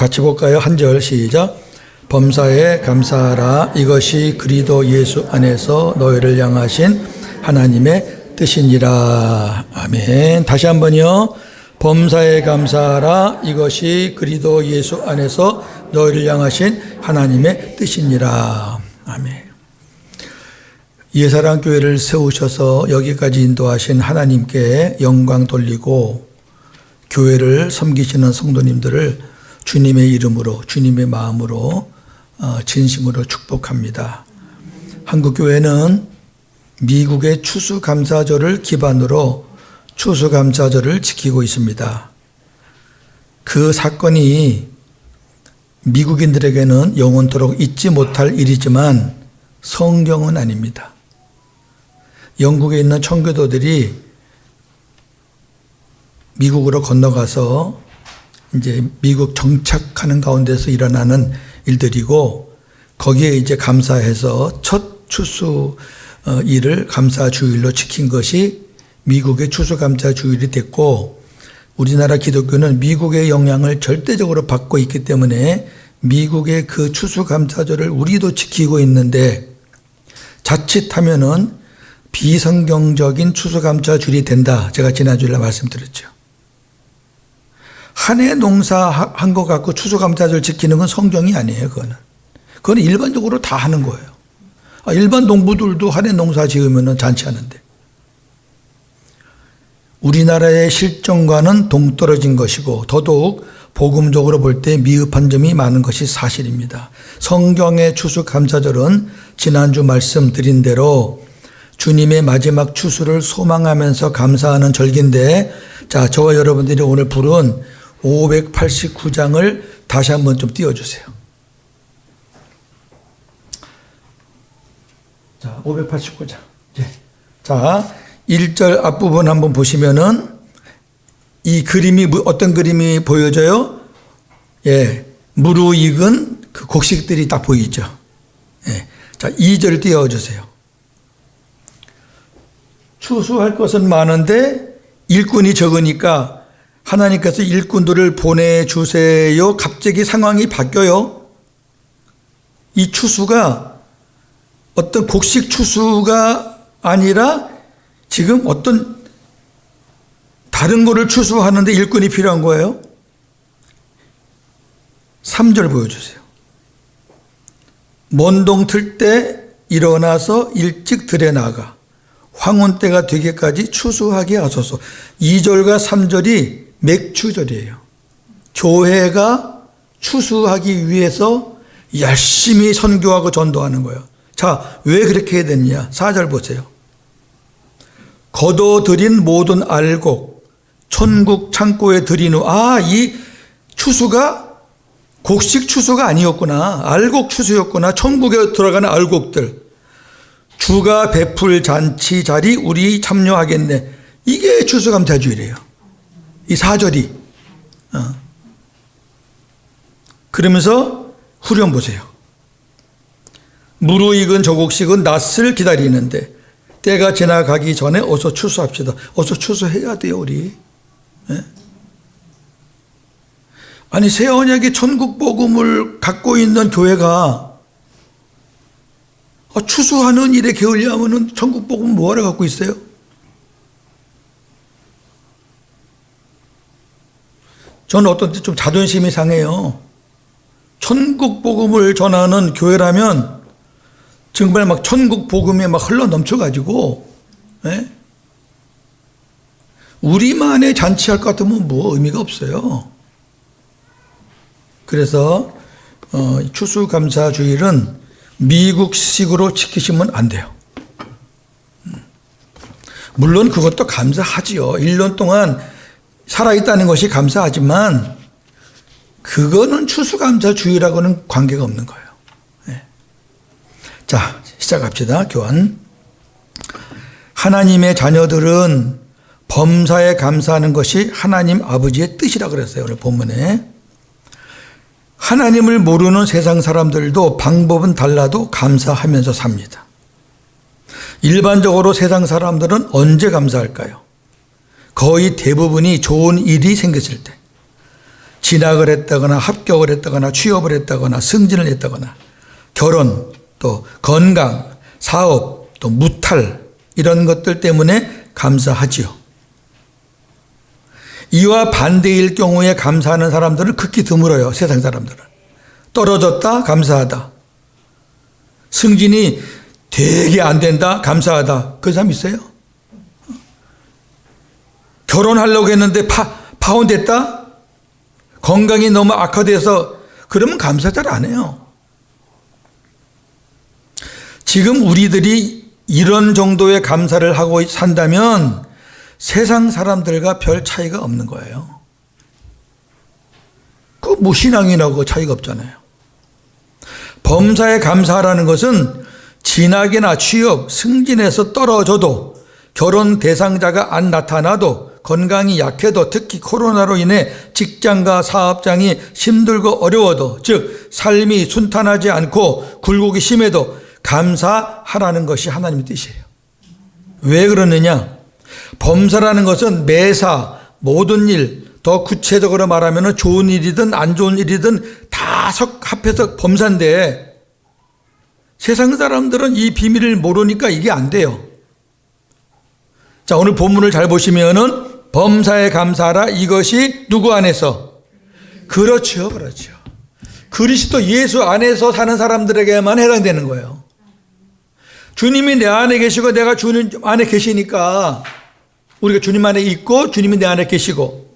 같이 볼까요? 한 절 시작. 범사에 감사하라. 이것이 그리스도 예수 안에서 너희를 향하신 하나님의 뜻이니라. 아멘. 다시 한번요. 범사에 감사하라. 이것이 그리스도 예수 안에서 너희를 향하신 하나님의 뜻이니라. 아멘. 예사랑교회를 세우셔서 여기까지 인도하신 하나님께 영광 돌리고 교회를 섬기시는 성도님들을 주님의 이름으로, 주님의 마음으로 진심으로 축복합니다. 한국교회는 미국의 추수감사절을 기반으로 추수감사절을 지키고 있습니다. 그 사건이 미국인들에게는 영원토록 잊지 못할 일이지만 성경은 아닙니다. 영국에 있는 청교도들이 미국으로 건너가서 이제 미국 정착하는 가운데서 일어나는 일들이고, 거기에 이제 감사해서 첫 추수 일을 감사주일로 지킨 것이 미국의 추수감사주일이 됐고, 우리나라 기독교는 미국의 영향을 절대적으로 받고 있기 때문에 미국의 그 추수감사절을 우리도 지키고 있는데, 자칫하면은 비성경적인 추수감사주일이 된다. 제가 지난주에 말씀드렸죠. 한 해 농사한 것 갖고 추수감사절 지키는 건 성경이 아니에요. 그건 일반적으로 다 하는 거예요. 일반 농부들도 한 해 농사 지으면 잔치하는데. 우리나라의 실정과는 동떨어진 것이고 더더욱 복음적으로 볼 때 미흡한 점이 많은 것이 사실입니다. 성경의 추수감사절은 지난주 말씀드린 대로 주님의 마지막 추수를 소망하면서 감사하는 절기인데, 자, 저와 여러분들이 오늘 부른 589장을 다시 한번 좀 띄워주세요. 자, 589장. 자, 1절 앞부분 한번 보시면은 이 그림이 어떤 그림이 보여져요? 예, 무르익은 그 곡식들이 딱 보이죠. 예. 자, 2절 띄워주세요. 추수할 것은 많은데 일꾼이 적으니까 하나님께서 일꾼들을 보내주세요. 갑자기 상황이 바뀌어요. 이 추수가 어떤 곡식 추수가 아니라 지금 어떤 다른 거를 추수하는데 일꾼이 필요한 거예요. 3절 보여주세요. 먼동 틀 때 일어나서 일찍 들에 나가 황혼 때가 되기까지 추수하게 하소서. 2절과 3절이 맥추절이에요. 교회가 추수하기 위해서 열심히 선교하고 전도하는 거예요. 자, 왜 그렇게 해야 되느냐? 4절 보세요. 거둬들인 모든 알곡 천국 창고에 들인 후, 이 추수가 곡식 추수가 아니었구나. 알곡 추수였구나. 천국에 들어가는 알곡들. 주가 베풀 잔치 자리 우리 참여하겠네. 이게 추수감사주일이에요. 이 4절이. 그러면서 후렴 보세요. 무르익은 저 곡식은 낫을 기다리는데 때가 지나가기 전에 어서 추수합시다. 어서 추수해야 돼요, 우리. 네? 아니, 새 언약의 천국 복음을 갖고 있는 교회가 추수하는 일에 게을리하면은 천국 복음 뭐하러 갖고 있어요? 저는 어떤 때 좀 자존심이 상해요. 천국 복음을 전하는 교회라면 정말 막 천국 복음에 막 흘러 넘쳐가지고, 예? 우리만의 잔치할 것 같으면 뭐 의미가 없어요. 그래서 추수감사주일은 미국식으로 지키시면 안 돼요. 물론 그것도 감사하지요. 1년 동안 살아있다는 것이 감사하지만 그거는 추수감사주일하고는 관계가 없는 거예요. 네. 자, 시작합시다. 교환. 하나님의 자녀들은 범사에 감사하는 것이 하나님 아버지의 뜻이라 그랬어요. 오늘 본문에. 하나님을 모르는 세상 사람들도 방법은 달라도 감사하면서 삽니다. 일반적으로 세상 사람들은 언제 감사할까요? 거의 대부분이 좋은 일이 생겼을 때, 진학을 했다거나 합격을 했다거나 취업을 했다거나 승진을 했다거나 결혼 또 건강, 사업 또 무탈 이런 것들 때문에 감사하지요. 이와 반대일 경우에 감사하는 사람들은 극히 드물어요. 세상 사람들은. 떨어졌다 감사하다. 승진이 되게 안 된다 감사하다. 그 사람 있어요? 결혼하려고 했는데 파혼됐다? 건강이 너무 악화돼서 그러면 감사 잘 안 해요. 지금 우리들이 이런 정도의 감사를 하고 산다면 세상 사람들과 별 차이가 없는 거예요. 그 뭐 신앙이라고 차이가 없잖아요. 범사에 감사하라는 것은 진학이나 취업, 승진에서 떨어져도 결혼 대상자가 안 나타나도 건강이 약해도 특히 코로나로 인해 직장과 사업장이 힘들고 어려워도 즉 삶이 순탄하지 않고 굴곡이 심해도 감사하라는 것이 하나님의 뜻이에요. 왜 그러느냐? 범사라는 것은 매사 모든 일, 더 구체적으로 말하면 좋은 일이든 안 좋은 일이든 다 합해서 범사인데 세상 사람들은 이 비밀을 모르니까 이게 안 돼요. 자, 오늘 본문을 잘 보시면은 범사에 감사하라. 이것이 누구 안에서? 그렇죠. 그리스도 예수 안에서 사는 사람들에게만 해당되는 거예요. 주님이 내 안에 계시고 내가 주님 안에 계시니까 우리가 주님 안에 있고 주님이 내 안에 계시고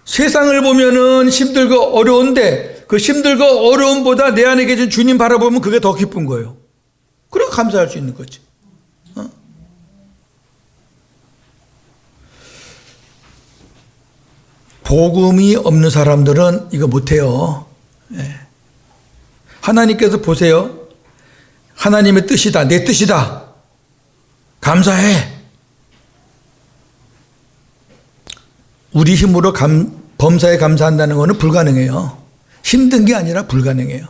세상을 보면은 힘들고 어려운데 그 힘들고 어려움보다 내 안에 계신 주님 바라보면 그게 더 기쁜 거예요. 그래서 감사할 수 있는 거지. 복음이 없는 사람들은 이거 못해요. 하나님께서 보세요. 하나님의 뜻이다. 내 뜻이다. 감사해. 우리 힘으로 범사에 감사한다는 것은 불가능해요. 힘든 게 아니라 불가능해요.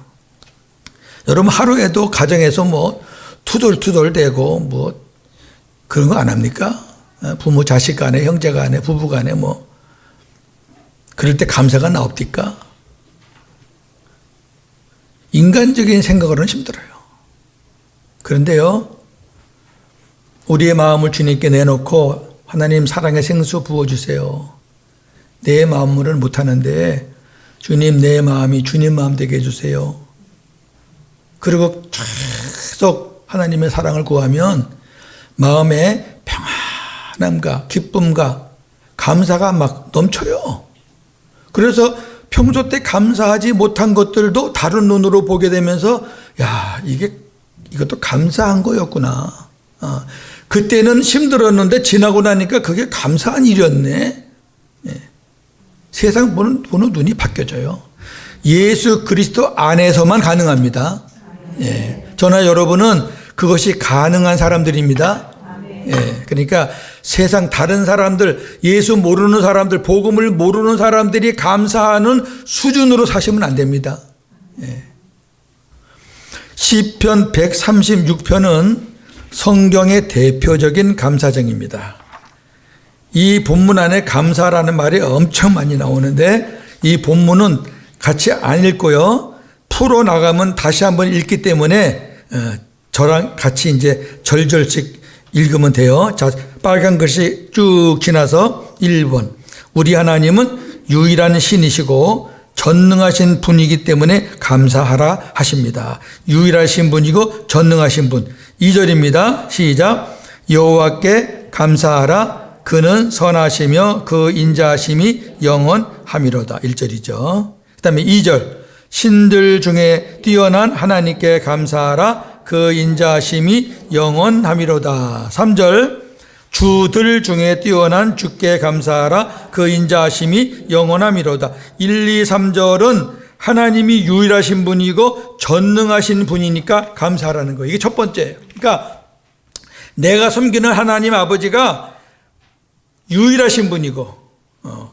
여러분 하루에도 가정에서 뭐 투덜투덜대고 뭐 그런 거 안 합니까? 부모 자식 간에 형제 간에 부부 간에 뭐 그럴 때 감사가 나옵니까? 인간적인 생각으로는 힘들어요. 그런데요, 우리의 마음을 주님께 내놓고 하나님 사랑의 생수 부어주세요. 내 마음으로는 못하는데 주님 내 마음이 주님 마음 되게 해주세요. 그리고 계속 하나님의 사랑을 구하면 마음에 평안함과 기쁨과 감사가 막 넘쳐요. 그래서 평소 때 감사하지 못한 것들도 다른 눈으로 보게 되면서 야, 이것도 감사한 거였구나. 그때는 힘들었는데 지나고 나니까 그게 감사한 일이었네. 세상 보는 눈이 바뀌어져요. 예수 그리스도 안에서만 가능합니다. 저나 여러분은 그것이 가능한 사람들입니다. 그러니까 세상 다른 사람들, 예수 모르는 사람들, 복음을 모르는 사람들이 감사하는 수준으로 사시면 안 됩니다. 시편 136편은 성경의 대표적인 감사정입니다. 이 본문 안에 감사라는 말이 엄청 많이 나오는데 이 본문은 같이 안 읽고요. 풀어나가면 다시 한번 읽기 때문에 저랑 같이 이제 절절씩 읽으면 돼요. 자, 빨간 글씨 쭉 지나서 1번. 우리 하나님은 유일한 신이시고 전능하신 분이기 때문에 감사하라 하십니다. 유일하신 분이고 전능하신 분. 2절입니다. 시작. 여호와께 감사하라. 그는 선하시며 그 인자하심이 영원함이로다. 1절이죠. 그 다음에 2절. 신들 중에 뛰어난 하나님께 감사하라. 그 인자하심이 영원함이로다. 3절. 주들 중에 뛰어난 주께 감사하라. 그 인자하심이 영원함이로다. 1, 2, 3절은 하나님이 유일하신 분이고 전능하신 분이니까 감사하라는 거예요. 이게 첫 번째예요. 그러니까 내가 섬기는 하나님 아버지가 유일하신 분이고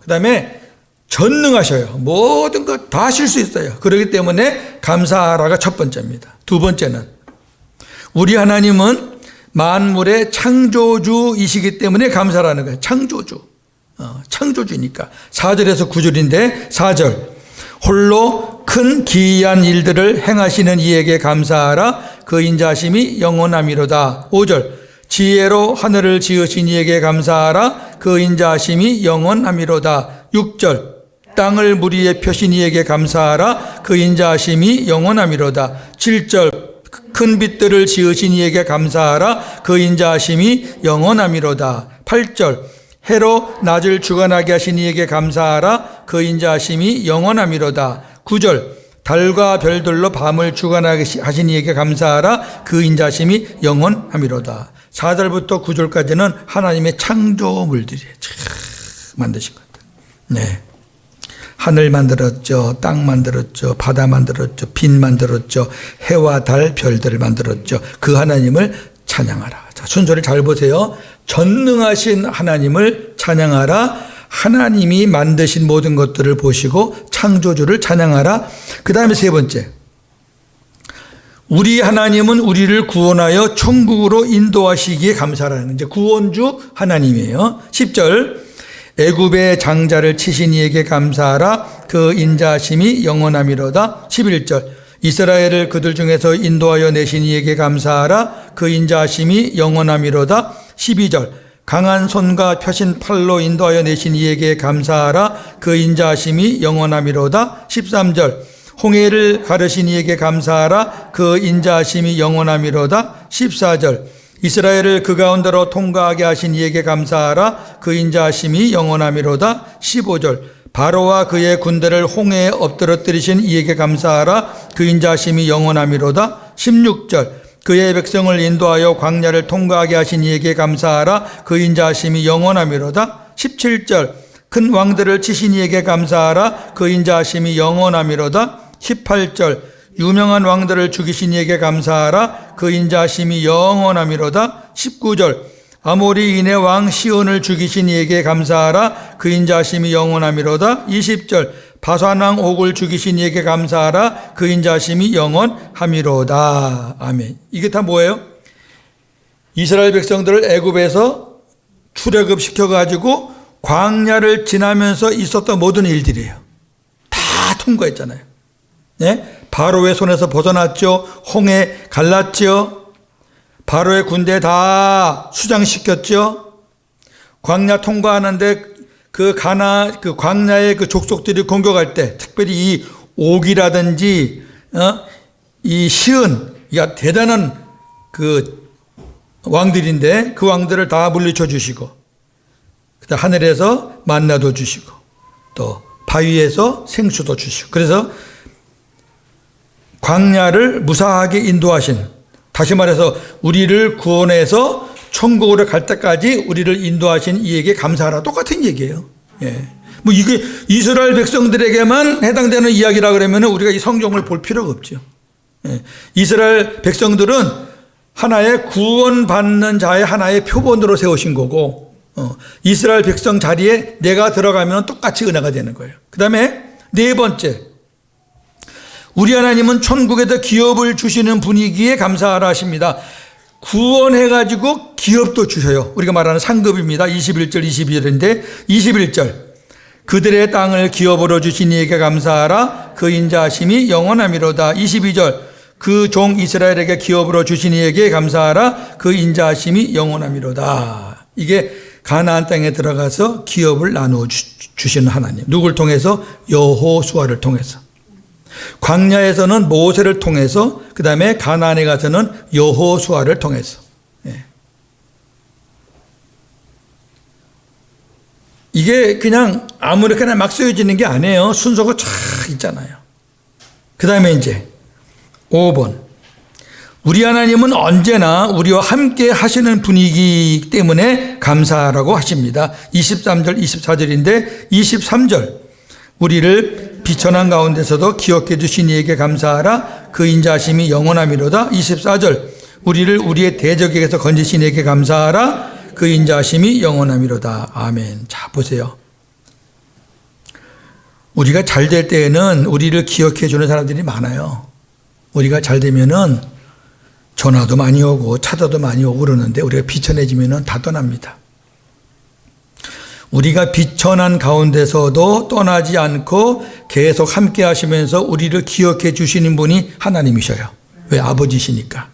그 다음에 전능하셔요. 모든 것 다 하실 수 있어요. 그렇기 때문에 감사하라가 첫 번째입니다. 두 번째는 우리 하나님은 만물의 창조주이시기 때문에 감사라는 거예요. 창조주. 창조주니까. 4절에서 9절인데 4절 홀로 큰 기이한 일들을 행하시는 이에게 감사하라. 그 인자심이 영원함이로다. 5절 지혜로 하늘을 지으신 이에게 감사하라. 그 인자심이 영원함이로다. 6절 땅을 물 위에 펴신 이에게 감사하라. 그 인자심이 영원함이로다. 7절 큰 빛들을 지으신 이에게 감사하라. 그 인자심이 영원함이로다. 8절 해로 낮을 주관하게 하신 이에게 감사하라. 그 인자심이 영원함이로다. 9절 달과 별들로 밤을 주관하게 하신 이에게 감사하라. 그 인자심이 영원함이로다. 4절부터 9절까지는 하나님의 창조물들이에요. 만드신 것들. 네. 하늘 만들었죠. 땅 만들었죠. 바다 만들었죠. 빛 만들었죠. 해와 달, 별들을 만들었죠. 그 하나님을 찬양하라. 자, 순서를 잘 보세요. 전능하신 하나님을 찬양하라. 하나님이 만드신 모든 것들을 보시고 창조주를 찬양하라. 그 다음에 세 번째. 우리 하나님은 우리를 구원하여 천국으로 인도하시기에 감사하라는 이제 구원주 하나님이에요. 10절 애굽의 장자를 치신 이에게 감사하라. 그 인자심이 영원함이로다. 11절 이스라엘을 그들 중에서 인도하여 내신 이에게 감사하라. 그 인자심이 영원함이로다. 12절 강한 손과 펴신 팔로 인도하여 내신 이에게 감사하라. 그 인자심이 영원함이로다. 13절 홍해를 가르신 이에게 감사하라. 그 인자심이 영원함이로다. 14절 이스라엘을 그 가운데로 통과하게 하신 이에게 감사하라. 그 인자심이 영원함이로다. 15절 바로와 그의 군대를 홍해에 엎드러뜨리신 이에게 감사하라. 그 인자심이 영원함이로다. 16절 그의 백성을 인도하여 광야를 통과하게 하신 이에게 감사하라. 그 인자심이 영원함이로다. 17절 큰 왕들을 치신 이에게 감사하라. 그 인자심이 영원함이로다. 18절 유명한 왕들을 죽이신 이에게 감사하라. 그 인자심이 영원함이로다. 19절 아모리인의 왕 시온을 죽이신 이에게 감사하라. 그 인자심이 영원함이로다. 20절 바산 왕 옥을 죽이신 이에게 감사하라. 그 인자심이 영원함이로다. 아멘. 이게 다 뭐예요? 이스라엘 백성들을 애굽에서 출애굽 시켜가지고 광야를 지나면서 있었던 모든 일들이에요. 다 통과했잖아요. 네? 바로의 손에서 벗어났죠. 홍해 갈랐죠. 바로의 군대 다 수장시켰죠. 광야 통과하는데 그 광야의 그 족속들이 공격할 때 특별히 이 옥이라든지 이 시은 이 대단한 그 왕들인데 그 왕들을 다 물리쳐 주시고 그다음 하늘에서 만나도 주시고 또 바위에서 생수도 주시고 그래서 광야를 무사하게 인도하신 다시 말해서 우리를 구원해서 천국으로 갈 때까지 우리를 인도하신 이에게 감사하라. 똑같은 얘기예요. 예. 뭐 이게 이스라엘 백성들에게만 해당되는 이야기라 그러면 우리가 이 성경을 볼 필요가 없죠. 예. 이스라엘 백성들은 하나의 구원받는 자의 하나의 표본으로 세우신 거고 이스라엘 백성 자리에 내가 들어가면 똑같이 은혜가 되는 거예요. 그 다음에 네 번째 우리 하나님은 천국에다 기업을 주시는 분위기에 감사하라 하십니다. 구원해가지고 기업도 주셔요. 우리가 말하는 상급입니다. 21절 22절인데 21절 그들의 땅을 기업으로 주신 이에게 감사하라. 그 인자심이 영원함이로다. 22절 그 종 이스라엘에게 기업으로 주신 이에게 감사하라. 그 인자심이 영원함이로다. 이게 가나안 땅에 들어가서 기업을 나누어 주시는 하나님. 누굴 통해서? 여호수아를 통해서. 광야에서는 모세를 통해서 그 다음에 가나안에 가서는 여호수아를 통해서. 예. 이게 그냥 아무렇게나 막 쓰여지는 게 아니에요. 순서가 쫙 있잖아요. 그 다음에 이제 5번 우리 하나님은 언제나 우리와 함께 하시는 분위기이기 때문에 감사하라고 하십니다. 23절 24절인데 23절 우리를 비천한 가운데서도 기억해 주신 이에게 감사하라. 그 인자심이 영원함이로다. 24절 우리를 우리의 대적에게서 건지신 이에게 감사하라. 그 인자심이 영원함이로다. 아멘. 자 보세요. 우리가 잘 될 때에는 우리를 기억해 주는 사람들이 많아요. 우리가 잘 되면은 전화도 많이 오고 차도도 많이 오고 그러는데 우리가 비천해지면은 다 떠납니다. 우리가 비천한 가운데서도 떠나지 않고 계속 함께 하시면서 우리를 기억해 주시는 분이 하나님이셔요. 왜? 아버지시니까.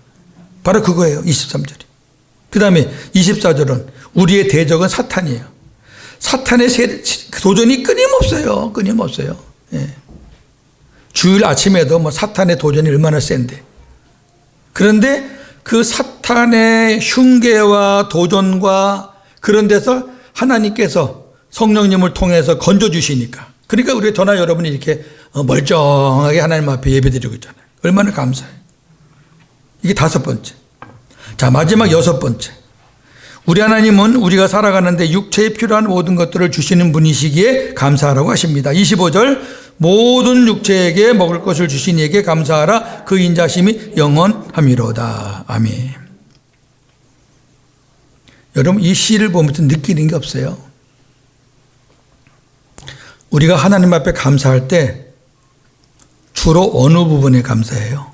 바로 그거예요. 23절이. 그 다음에 24절은 우리의 대적은 사탄이에요. 사탄의 도전이 끊임없어요. 끊임없어요. 예. 주일 아침에도 뭐 사탄의 도전이 얼마나 센데. 그런데 그 사탄의 흉계와 도전과 그런 데서 하나님께서 성령님을 통해서 건져주시니까. 그러니까 우리 저나 여러분이 이렇게 멀쩡하게 하나님 앞에 예배드리고 있잖아요. 얼마나 감사해요. 이게 5번째. 자, 마지막 6번째. 우리 하나님은 우리가 살아가는데 육체에 필요한 모든 것들을 주시는 분이시기에 감사하라고 하십니다. 25절 모든 육체에게 먹을 것을 주신 이에게 감사하라. 그 인자심이 영원함이로다. 아멘. 여러분 이 시를 보면서 느끼는 게 없어요? 우리가 하나님 앞에 감사할 때 주로 어느 부분에 감사해요?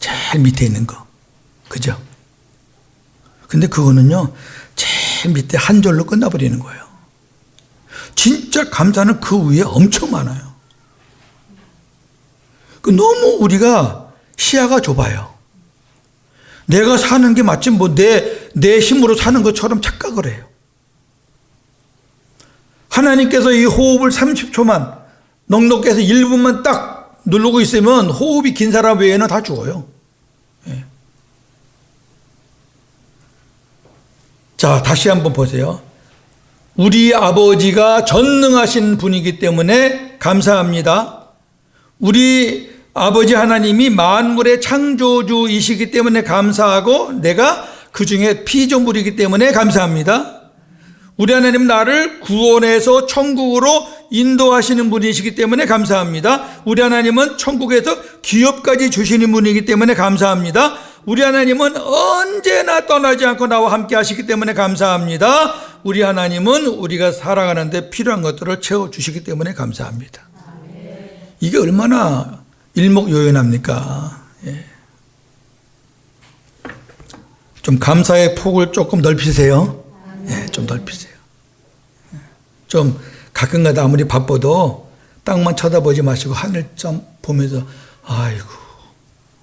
제일 밑에 있는 거. 그죠? 근데 그거는요, 제일 밑에 한 절로 끝나버리는 거예요. 진짜 감사는 그 위에 엄청 많아요. 너무 우리가 시야가 좁아요. 내가 사는 게 마치 뭐 내 힘으로 사는 것처럼 착각을 해요. 하나님께서 이 호흡을 30초만, 넉넉히 해서 1분만 딱 누르고 있으면 호흡이 긴 사람 외에는 다 죽어요. 예. 자, 다시 한번 보세요. 우리 아버지가 전능하신 분이기 때문에 감사합니다. 우리 아버지 하나님이 만물의 창조주이시기 때문에 감사하고 내가 그 중에 피조물이기 때문에 감사합니다. 우리 하나님 나를 구원해서 천국으로 인도하시는 분이시기 때문에 감사합니다. 우리 하나님은 천국에서 기업까지 주시는 분이기 때문에 감사합니다. 우리 하나님은 언제나 떠나지 않고 나와 함께 하시기 때문에 감사합니다. 우리 하나님은 우리가 살아가는데 필요한 것들을 채워주시기 때문에 감사합니다. 이게 얼마나 일목요연합니까? 예. 좀 감사의 폭을 조금 넓히세요. 예, 좀 넓히세요. 좀 가끔가다 아무리 바빠도 땅만 쳐다보지 마시고 하늘 좀 보면서 아이고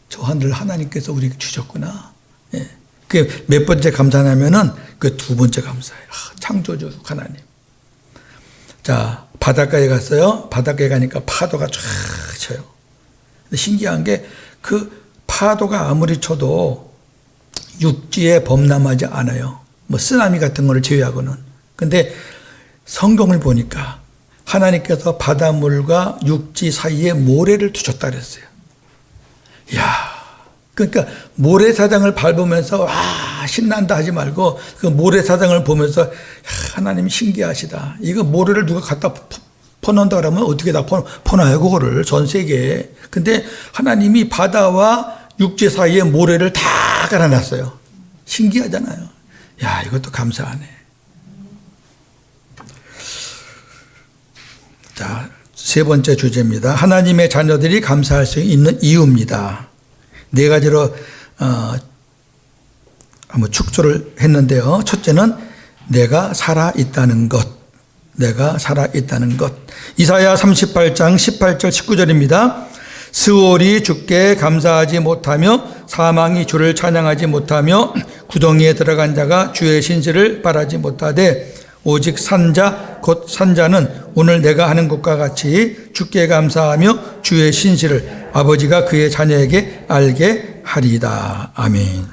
저 하늘 하나님께서 우리에게 주셨구나. 예. 그 몇 번째 감사냐면은 그 2번째 감사예요. 창조주 하나님. 자, 바닷가에 갔어요. 바닷가에 가니까 파도가 쫙 쳐요. 근데 신기한 게 그 파도가 아무리 쳐도 육지에 범람하지 않아요. 뭐 쓰나미 같은 거를 제외하고는. 근데 성경을 보니까 하나님께서 바닷물과 육지 사이에 모래를 두셨다 그랬어요. 이야, 그러니까 모래사장을 밟으면서 와 신난다 하지 말고 그 모래사장을 보면서 하나님이 신기하시다. 이거 모래를 누가 갖다 퍼놓는다 그러면 어떻게 다 퍼놔요 그거를 전 세계에. 근데 하나님이 바다와 육지 사이에 모래를 다 깔아놨어요. 신기하잖아요. 야, 이것도 감사하네. 자, 3번째 주제입니다. 하나님의 자녀들이 감사할 수 있는 이유입니다. 4가지로 한번 축소를 했는데요. 첫째는 내가 살아있다는 것. 내가 살아있다는 것. 이사야 38장 18절 19절입니다. 스올이 주께 감사하지 못하며 사망이 주를 찬양하지 못하며 구덩이에 들어간 자가 주의 신실을 바라지 못하되 오직 산자 곧 산자는 오늘 내가 하는 것과 같이 주께 감사하며 주의 신실을 아버지가 그의 자녀에게 알게 하리이다. 아멘.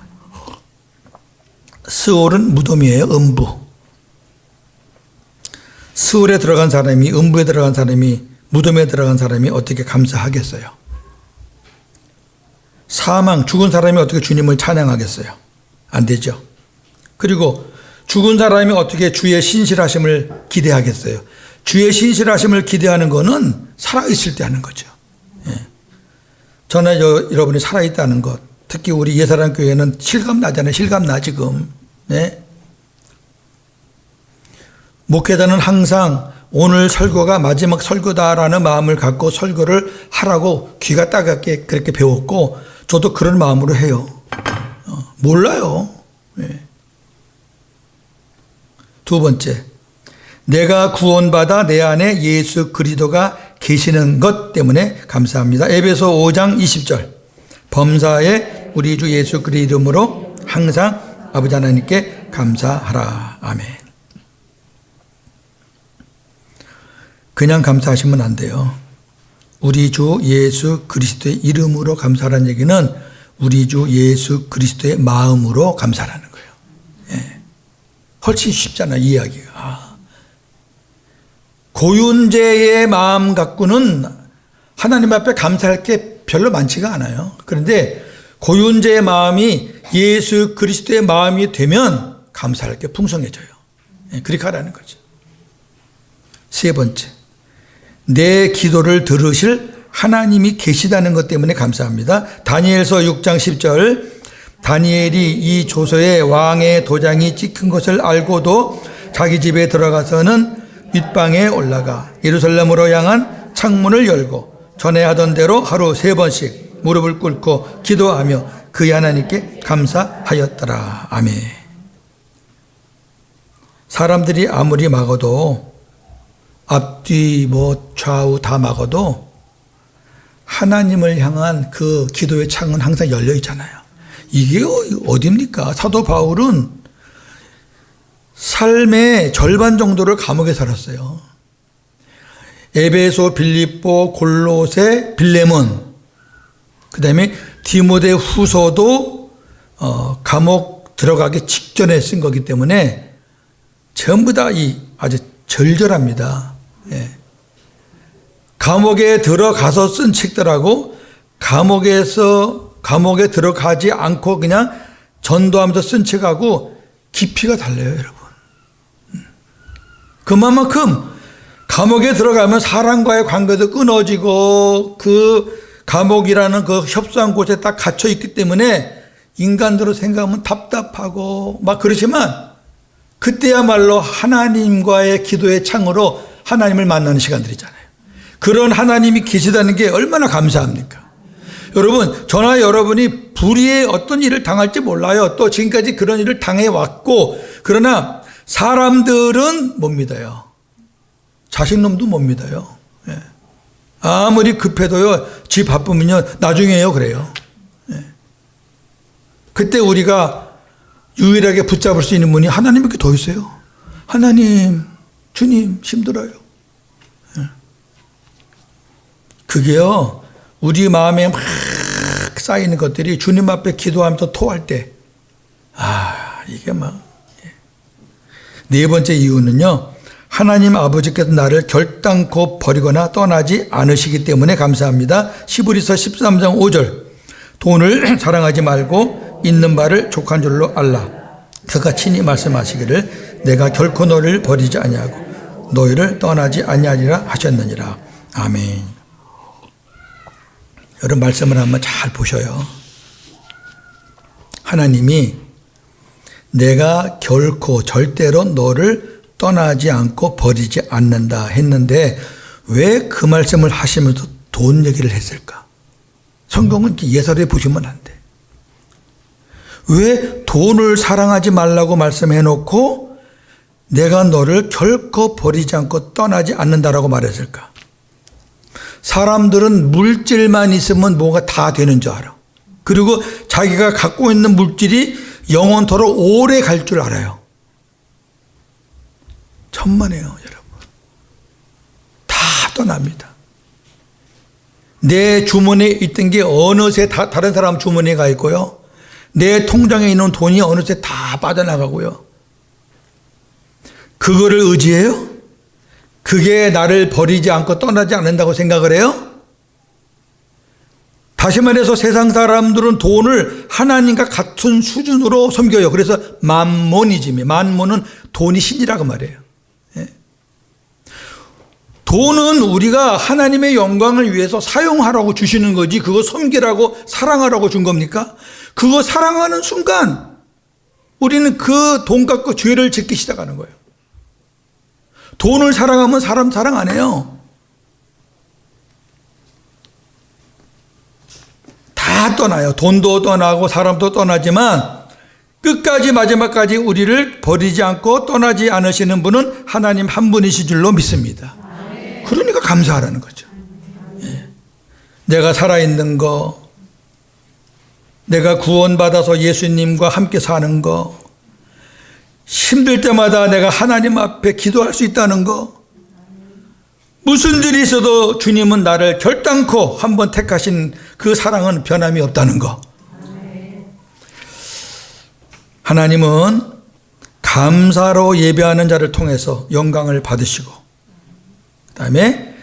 스올은 무덤이에요. 음부. 스올에 들어간 사람이, 음부에 들어간 사람이, 무덤에 들어간 사람이 어떻게 감사하겠어요? 사망, 죽은 사람이 어떻게 주님을 찬양하겠어요? 안 되죠. 그리고 죽은 사람이 어떻게 주의 신실하심을 기대하겠어요? 주의 신실하심을 기대하는 것은 살아있을 때 하는 거죠. 예. 저는 여러분이 살아있다는 것, 특히 우리 예사랑교회는 실감나잖아요. 실감나 지금. 예. 목회자는 항상 오늘 설교가 마지막 설교다라는 마음을 갖고 설교를 하라고 귀가 따갑게 그렇게 배웠고 저도 그런 마음으로 해요. 몰라요. 네. 2번째, 내가 구원받아 내 안에 예수 그리스도가 계시는 것 때문에 감사합니다. 에베소 5장 20절. 범사에 우리 주 예수 그리스도 이름으로 항상 아버지 하나님께 감사하라. 아멘. 그냥 감사하시면 안 돼요. 우리 주 예수 그리스도의 이름으로 감사하라는 얘기는 우리 주 예수 그리스도의 마음으로 감사하는 거예요. 예. 훨씬 쉽잖아요, 이야기가. 고윤제의 마음 갖고는 하나님 앞에 감사할 게 별로 많지가 않아요. 그런데 고윤제의 마음이 예수 그리스도의 마음이 되면 감사할 게 풍성해져요. 예, 그렇게 하라는 거죠. 세 번째, 내 기도를 들으실 하나님이 계시다는 것 때문에 감사합니다. 다니엘서 6장 10절. 다니엘이 이 조서에 왕의 도장이 찍힌 것을 알고도 자기 집에 들어가서는 윗방에 올라가 예루살렘으로 향한 창문을 열고 전에 하던 대로 하루 3번씩 무릎을 꿇고 기도하며 그의 하나님께 감사하였더라. 아멘. 사람들이 아무리 막아도, 앞뒤 좌우 다 막아도 하나님을 향한 그 기도의 창은 항상 열려 있잖아요. 이게 어딥니까? 사도 바울은 삶의 절반 정도를 감옥에 살았어요. 에베소, 빌립보, 골로새, 빌레몬, 그 다음에 디모데 후서도 감옥 들어가기 직전에 쓴 거기 때문에 전부 다 아주 절절합니다. 예. 감옥에 들어가서 쓴 책들하고 감옥에 들어가지 않고 그냥 전도하면서 쓴 책하고 깊이가 달라요, 여러분. 그만큼 감옥에 들어가면 사람과의 관계도 끊어지고 그 감옥이라는 그 협소한 곳에 딱 갇혀 있기 때문에 인간으로 생각하면 답답하고 막 그렇지만 그때야말로 하나님과의 기도의 창으로 하나님을 만나는 시간들이잖아요. 그런 하나님이 계시다는 게 얼마나 감사합니까? 여러분, 저나 여러분이 불의의 어떤 일을 당할지 몰라요. 또 지금까지 그런 일을 당해왔고, 그러나 사람들은 못 믿어요. 자식놈도 못 믿어요. 예. 아무리 급해도요, 지 바쁘면요, 나중에요, 그래요. 예. 그때 우리가 유일하게 붙잡을 수 있는 분이 하나님밖에 더 있어요. 하나님, 주님, 힘들어요. 예. 그게요, 우리 마음에 막 쌓이는 것들이 주님 앞에 기도하면서 토할 때, 이게 막. 네 번째 이유는요, 하나님 아버지께서 나를 결단코 버리거나 떠나지 않으시기 때문에 감사합니다. 시브리서 13장 5절. 돈을 사랑하지 말고 있는 바를 족한 줄로 알라. 그가 친히 말씀하시기를 내가 결코 너를 버리지 아니하고 너희를 떠나지 아니하리라 하셨느니라. 아멘. 여러분, 말씀을 한번 잘 보셔요. 하나님이 내가 결코 절대로 너를 떠나지 않고 버리지 않는다 했는데 왜 그 말씀을 하시면서 돈 얘기를 했을까? 성경은 예설해 보시면 안 돼. 왜 돈을 사랑하지 말라고 말씀해 놓고 내가 너를 결코 버리지 않고 떠나지 않는다라고 말했을까? 사람들은 물질만 있으면 뭐가 다 되는 줄 알아. 그리고 자기가 갖고 있는 물질이 영원토록 오래 갈 줄 알아요. 천만에요, 여러분. 다 떠납니다. 내 주머니에 있던 게 어느새 다른 사람 주머니에 가 있고요. 내 통장에 있는 돈이 어느새 다 빠져나가고요. 그거를 의지해요? 그게 나를 버리지 않고 떠나지 않는다고 생각을 해요? 다시 말해서 세상 사람들은 돈을 하나님과 같은 수준으로 섬겨요. 그래서 만몬이즘이에요. 만몬은 돈이 신이라고 말해요. 예. 돈은 우리가 하나님의 영광을 위해서 사용하라고 주시는 거지 그거 섬기라고 사랑하라고 준 겁니까? 그거 사랑하는 순간 우리는 그 돈 갖고 죄를 짓기 시작하는 거예요. 돈을 사랑하면 사람 사랑 안 해요. 다 떠나요. 돈도 떠나고 사람도 떠나지만 끝까지 마지막까지 우리를 버리지 않고 떠나지 않으시는 분은 하나님 한 분이신 줄로 믿습니다. 그러니까 감사하라는 거죠. 예. 내가 살아있는 거, 내가 구원받아서 예수님과 함께 사는 거, 힘들 때마다 내가 하나님 앞에 기도할 수 있다는 거, 무슨 일이 있어도 주님은 나를 결단코 한번 택하신 그 사랑은 변함이 없다는 거. 하나님은 감사로 예배하는 자를 통해서 영광을 받으시고, 그 다음에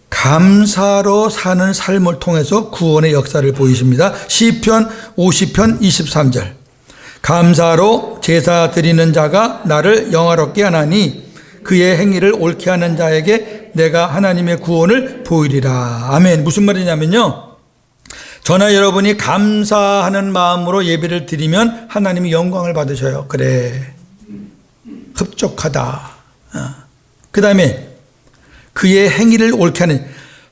감사로 사는 삶을 통해서 구원의 역사를 보이십니다. 시편 50편 23절. 감사로 제사 드리는 자가 나를 영화롭게 하나니 그의 행위를 옳게 하는 자에게 내가 하나님의 구원을 보이리라. 아멘. 무슨 말이냐면요, 저나 여러분이 감사하는 마음으로 예배를 드리면 하나님이 영광을 받으셔요. 그래, 흡족하다. 그 다음에 그의 행위를 옳게 하는,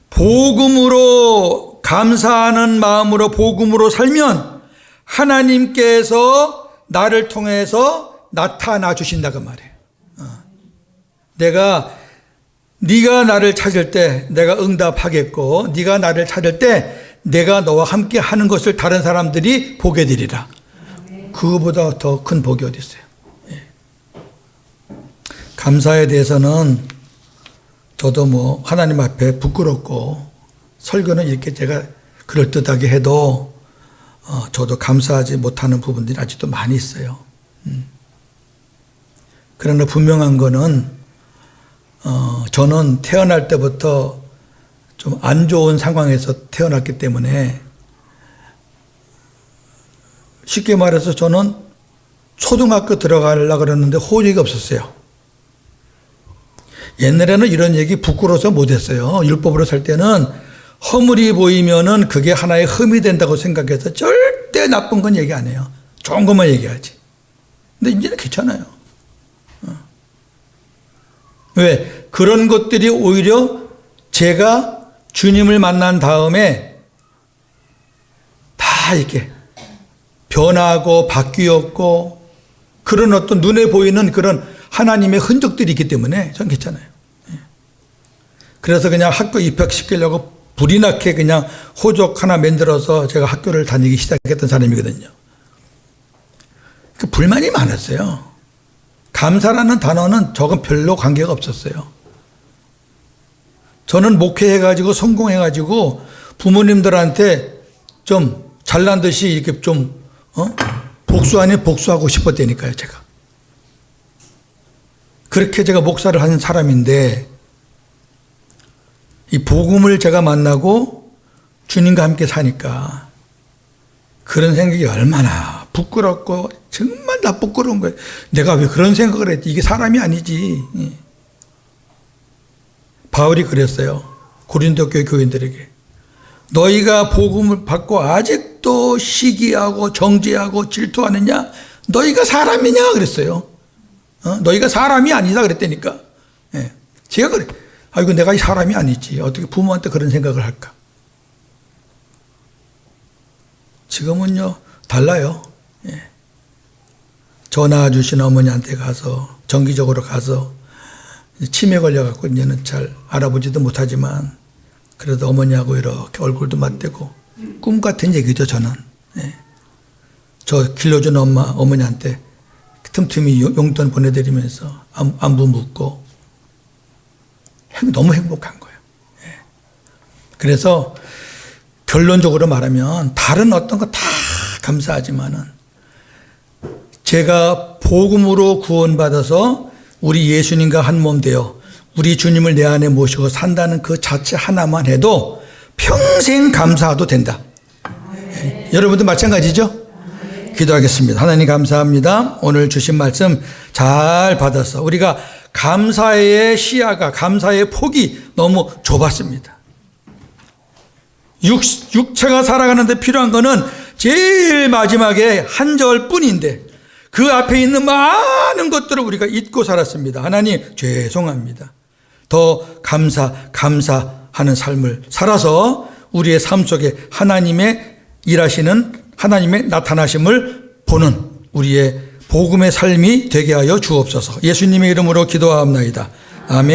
복음으로 감사하는 마음으로 복음으로 살면 하나님께서 나를 통해서 나타나 주신다고 말이에요. 네가 나를 찾을 때 내가 응답하겠고, 네가 나를 찾을 때 내가 너와 함께 하는 것을 다른 사람들이 보게 되리라. 그거보다 더 큰 복이 어디 있어요. 예. 감사에 대해서는 저도 뭐 하나님 앞에 부끄럽고, 설교는 이렇게 제가 그럴듯하게 해도 저도 감사하지 못하는 부분들이 아직도 많이 있어요. 그러나 분명한 거는 저는 태어날 때부터 좀 안 좋은 상황에서 태어났기 때문에, 쉽게 말해서 저는 초등학교 들어가려고 그랬는데 호적이 없었어요. 옛날에는 이런 얘기 부끄러워서 못했어요. 율법으로 살 때는 허물이 보이면은 그게 하나의 흠이 된다고 생각해서 절대 나쁜 건 얘기 안 해요. 좋은 것만 얘기하지. 근데 이제는 괜찮아요. 왜? 그런 것들이 오히려 제가 주님을 만난 다음에 다 이렇게 변하고 바뀌었고, 그런 어떤 눈에 보이는 그런 하나님의 흔적들이 있기 때문에 전 괜찮아요. 그래서 그냥 학교 입학시키려고 불이 나게 그냥 호적 하나 만들어서 제가 학교를 다니기 시작했던 사람이거든요. 그 불만이 많았어요. 감사라는 단어는 저건 별로 관계가 없었어요. 저는 목회해가지고 성공해가지고 부모님들한테 좀 잘난 듯이 이렇게 좀 복수 아닌 복수하고 싶었다니까요, 제가. 그렇게 제가 목사를 하는 사람인데, 이 복음을 제가 만나고 주님과 함께 사니까 그런 생각이 얼마나 부끄럽고, 정말 나 부끄러운 거예요. 내가 왜 그런 생각을 했지? 이게 사람이 아니지. 바울이 그랬어요. 고린도 교회 교인들에게. 너희가 복음을 받고 아직도 시기하고 정죄하고 질투하느냐? 너희가 사람이냐? 그랬어요. 너희가 사람이 아니다 그랬다니까. 예. 제가 그래. 이거 내가 이 사람이 아니지. 어떻게 부모한테 그런 생각을 할까? 지금은요, 달라요. 예. 전화 주신 어머니한테 가서, 정기적으로 가서, 치매 걸려갖고 이제는 잘 알아보지도 못하지만, 그래도 어머니하고 이렇게 얼굴도 맞대고, 꿈 같은 얘기죠, 저는. 예. 저 길러준 어머니한테 틈틈이 용돈 보내드리면서 안부 묻고, 너무 행복한 거예요. 예. 그래서 결론적으로 말하면 다른 어떤 거 다 감사하지만은, 제가 복음으로 구원받아서 우리 예수님과 한 몸 되어 우리 주님을 내 안에 모시고 산다는 그 자체 하나만 해도 평생 감사해도 된다. 예. 여러분도 마찬가지죠? 기도하겠습니다. 하나님 감사합니다. 오늘 주신 말씀 잘 받아서 우리가 감사의 시야가, 감사의 폭이 너무 좁았습니다. 육체가 살아가는데 필요한 거는 제일 마지막에 한 절뿐인데 그 앞에 있는 많은 것들을 우리가 잊고 살았습니다. 하나님 죄송합니다. 더 감사하는 삶을 살아서 우리의 삶 속에 하나님의 일하시는, 하나님의 나타나심을 보는 우리의 복음의 삶이 되게 하여 주옵소서. 예수님의 이름으로 기도하옵나이다.